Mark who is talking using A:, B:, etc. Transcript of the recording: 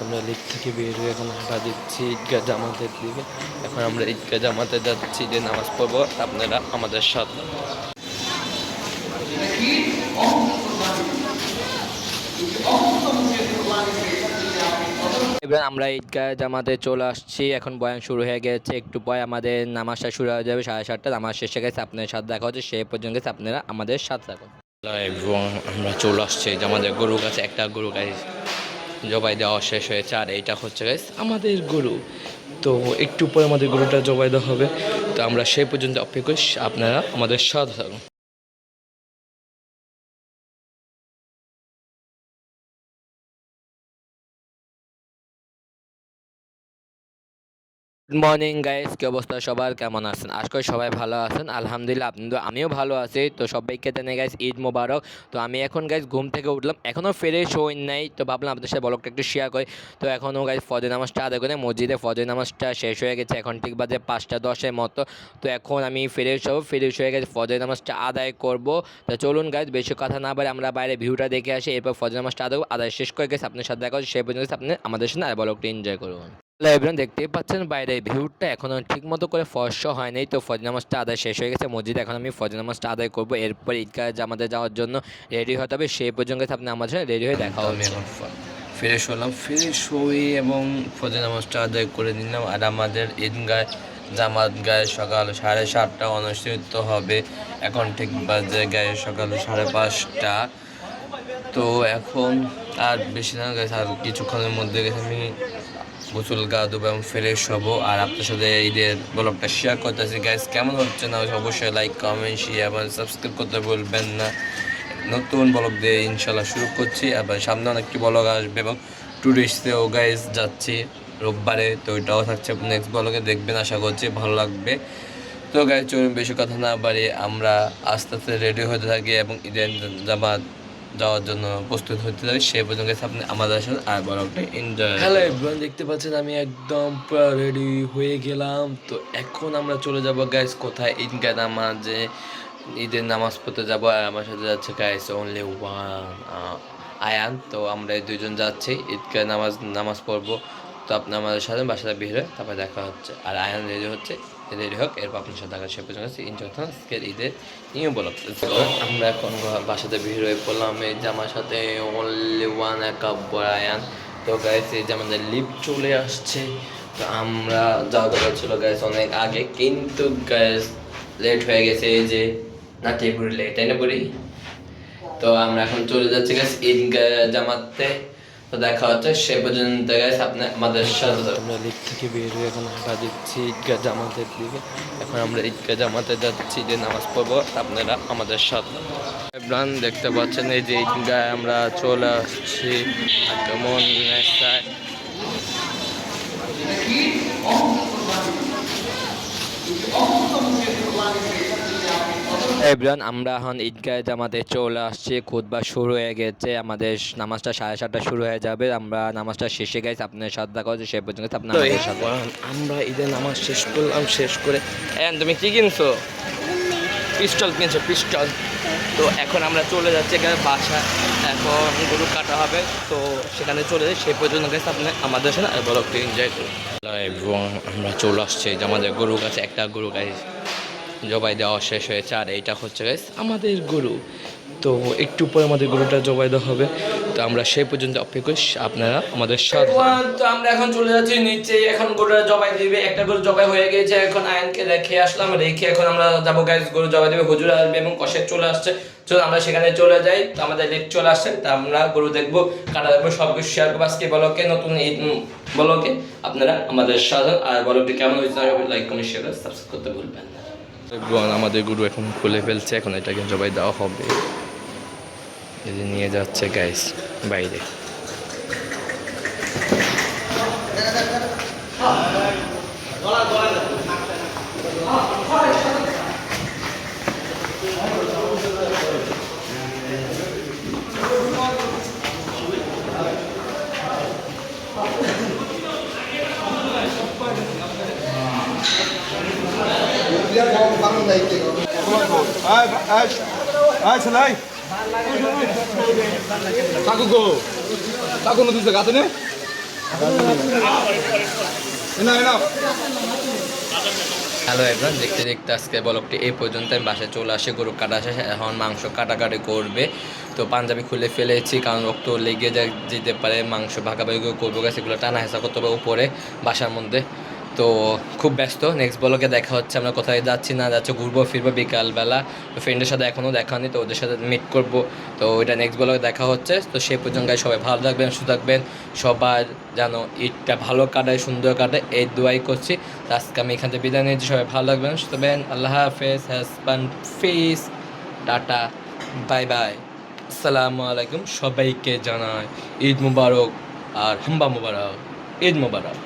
A: আমরা লিগ থেকে বের হয়ে এখন হাঁটা দিচ্ছি ঈদগাহ জামাতের দিকে। এখন আমরা ঈদগাহ জামাতে যাচ্ছি যে নামাজ পড়বো, আপনারা আমাদের সাথে। এবার আমরা ঈদগাহ জামাতে চলে আসছি। এখন বয়ান শুরু হয়ে গেছে, একটু পরে আমাদের নামাজটা শুরু হয়ে যাবে 7:30। নামাজ শেষে গেছে, আপনাদের সাথে দেখা হচ্ছে। সেই পর্যন্ত গেছে, আপনারা আমাদের সাথে থাকুন। এবং আমরা চলে আসছি যে আমাদের গরু গাছে একটা গরু গাছ জবাই দেওয়া শেষ হয়েছে, আর এইটা হচ্ছে গাইস আমাদের গরু। তো একটু পরে আমাদের গরুটা জবাই দেওয়া হবে। তো আমরা সেই পর্যন্ত অপেক্ষা করি, আপনারা আমাদের সাথে থাকুন। গুড মর্নিং গাইস, কি অবস্থা সবার, কেমন আছেন? আশা করি সবাই ভালো আছেন। আলহামদুলিল্লাহ, আমিও ভালো আছি। তো সবাইকে জানাই গাইস ঈদ মোবারক। তো আমি এখন গাইস ঘুম থেকে উঠলাম, এখনও ফ্রেশ হই নাই। তো ভাবলাম আপনাদের সাথে ব্লগটা একটু শেয়ার করি। তো এখনও গাইস ফজর নামাজটা আদায় করে মসজিদে ফজর নামাজটা শেষ হয়ে গেছে। এখন ঠিক বাজে 5:10 মতো। তো এখন আমি ফ্রেশ হয়ে গেছে, ফজর নামাজটা আদায় করব। তো চলুন গাইস, বেশি কথা না বলে আমরা বাইরে ভিউটা দেখে আসি, এরপর ফজর নামাজটা আদায় শেষ করে গেছে আপনার সাথে দেখা হচ্ছে। সেই পর্যন্ত আপনি আমাদের সাথে আর ব্লগটা এনজয় করুন। এভরিওয়ান, দেখতেই পাচ্ছেন বাইরে ভিউটা এখনো ঠিক মতো করে ফর্সা হয় নাই। তো ফজর নামাজটা আদায় শেষ হয়ে গেছে মসজিদে। এখন আমি ফজর নামাজটা আদায় করবো, এরপর ঈদগাহ জামাতে যাওয়ার জন্য রেডি হতে হবে। সেই পর্যন্ত আপনি আমার সাথে রেডি হয়ে দেখা হবে। আমি এখন ফ্রেশ হলাম, ফ্রেশ হয়ে এবং ফজর নামাজটা আদায় করে নিলাম। আর আমাদের ঈদগাহ জামাত গায়ে সকাল 7:30 অনুষ্ঠিত হবে। এখন ঠিক বাজে গায়ে সকাল 5:30। তো এখন আর বেশি না গেছে, আর কিছুক্ষণের মধ্যে গেছে আমি গোসল গা দেবো এবং ফ্রেশ হবো। আর আপনার সাথে ঈদের ব্লগটা শেয়ার করতেছি। গাইস কেমন হচ্ছে না অবশ্যই লাইক, কমেন্ট, শেয়ার এবং সাবস্ক্রাইব করতে বলবেন না। নতুন ব্লগ দিয়ে ইনশাল্লাহ শুরু করছি, আবার সামনে অনেকটি ব্লগ আসবে এবং ট্যুরিস্টেও গাইস যাচ্ছি রোববারে। তো ওইটাও থাকছে নেক্সট ব্লগে, দেখবেন, আশা করছি ভালো লাগবে। তো গাইস চলুন বেশি কথা না বাড়িয়ে আমরা আস্তে আস্তে রেডি হতে থাকি এবং ঈদের জামাত যাওয়ার জন্য প্রস্তুত হতে হবে। সে পর্যন্ত আপনি আমাদের সাথে আর ব্লগটা এনজয়। হ্যালো এভরিওয়ান, দেখতে পাচ্ছেন আমি একদম পুরো রেডি হয়ে গেলাম। তো এখন আমরা চলে যাব গাইস কোথায়, ঈদগাহ নামাজে, ঈদের নামাজ পড়তে যাব। আর আমার সাথে যাচ্ছে গাইস অনলি ওয়ান, আয়ান। তো আমরা এই দুইজন যাচ্ছি ঈদগাহ নামাজ পড়বো। তো আপনি আমাদের সাথে বাসাটা বের হয়ে তারপরে দেখা হচ্ছে। আর আয়ান রেডি হচ্ছে, রেডি হোক, এরপর আপনার সাথে দেখা সে পর্যন্ত এনজয় করতে আজকের ঈদের নিউ ব্লগ। আমরা এখন বাসাতে বের হয়ে পড়লাম এই যে আমার সাথে অনলি ওয়ান একা আয়ান। তো গাইস এই যে আমাদের লিফট চলে আসছে। তো আমরা যাওয়া দরকার ছিল গাইস অনেক আগে, কিন্তু গাইস লেট হয়ে গেছে। এই যে নাটি বুড়ি লেট, তাই না বুড়ি? তো আমরা এখন চলে যাচ্ছি গাইস ঈদগাহ জামাতে। তো দেখা হচ্ছে সে পর্যন্ত গাইস আপনি আমাদের সাথে। আমরা লিগ থেকে বের হয়ে এখন হাঁটা দিচ্ছি ঈদগাহ জামাতের দিকে। এখন আমরা ঈদগাহ জামাতে যাচ্ছি যে নামাজ পড়বো, আপনারা আমাদের সাথে। এভরিওয়ান দেখতে পাচ্ছেন এই যে ঈদগাহ আমরা চলে আসছি। কেমন এভরিওয়ান, আমরা এখন ঈদগাহ জামাতে চলে আসছি। খুতবা শুরু হয়ে গেছে, আমাদের নামাজটা 7:30 শুরু হয়ে যাবে। আমরা নামাজটা শেষে গেছি, আপনার সাথে দেখা হচ্ছে সে পর্যন্ত আপনার আমাদের সাথে। আমরা ঈদের নামাজ শেষ করলাম, শেষ করে তুমি কি কিনছো? পিস্টল কিনছো, পিস্টল। তো এখন আমরা চলে যাচ্ছি এখানে বাসা, এখন গরু কাটা হবে। তো সেখানে চলে যাই, সেই পর্যন্ত গেছে আপনি আমাদের সাথে আর ব্লগটি এনজয় করুন। এবং আমরা চলে আসছি যে আমাদের গরু গাছে একটা গরু গাছ জবাই দেওয়া শেষ হয়েছে, আর এইটা হচ্ছে গাইস আমাদের গরু। তো একটু পরে আমাদের গরুটা জবাই দেওয়া হবে। তো আমরা সেই পর্যন্ত অপেক্ষা করি, আপনারা আমাদের সাথে। তো আমরা এখন চলে যাচ্ছি নিচে, এখন গরুটা জবাই দিবে। একটা গরু জবাই হয়ে গেছে, এখন আয়নকে রেখে আসলাম। রেখে এখন আমরা যাবো গাইস গরু জবাই দেবে, হুজুর আসবে এবং কষে চলে আসছে। চলো আমরা সেখানে চলে যাই। তো আমাদের লেট চলে আসছে, তা আমরা গরু দেখবো, কাটা দেখবো, সব কিছু শেয়ার করবো আজকে ব্লগে, নতুন এই ব্লগে। আপনারা আমাদের সাথে আর ব্লগটি কেমন হয়েছে লাইক, কমেন্ট, শেয়ার, সাবস্ক্রাইব করতে ভুলবেন না। আমাদের গরু এখন খুলে ফেলছে, এখন এটাকে জবাই দেওয়া হবে। এই যে নিয়ে যাচ্ছে গাইস বাইরে।
B: কাকু গো, কাকু নদীতে গাতে নে
A: হ্যালো এভরিওয়ান, দেখতে দেখতে আজকে ব্লগটি এই পর্যন্ত। আমি বাসায় চলে আসে, গরু কাটা শেষ, এখন মাংস কাটাকাটি করবে। তো পাঞ্জাবি খুলে ফেলেছি কারণ রক্ত লেগে যেতে পারে, মাংস ভাগাভাগি করবো গেছে, এগুলো টানা হেঁচা করতে হবে উপরে বাসার মধ্যে। তো খুব ব্যস্ত। নেক্সট ব্লগে দেখা হচ্ছে, আমরা কোথায় যাচ্ছি না যাচ্ছি, ঘুরবো ফিরবো বিকালবেলা। তো ফ্রেন্ডের সাথে এখনও দেখা হয়নি, তো ওদের সাথে মিট করবো। তো ওইটা নেক্সট ব্লগে দেখা হচ্ছে। তো সেই পর্যন্ত সবাই ভালো থাকবেন, সুস্থ থাকবেন। সবার যেন ঈদটা ভালো কাটায়, সুন্দর কাটায়, এই দোয়াই করছি। তো আজকে আমি এখান থেকে বিদায় নিচ্ছি। সবাই ভালো থাকবেন, সুস্থ থাকবেন। আল্লাহ হাফেজ, হ্যাসবান ফিস, টাটা, বাই বাই, আসসালামু আলাইকুম। সবাইকে জানাই ঈদ মুবারক আর হাম্বা মুবারক, ঈদ মুবারক।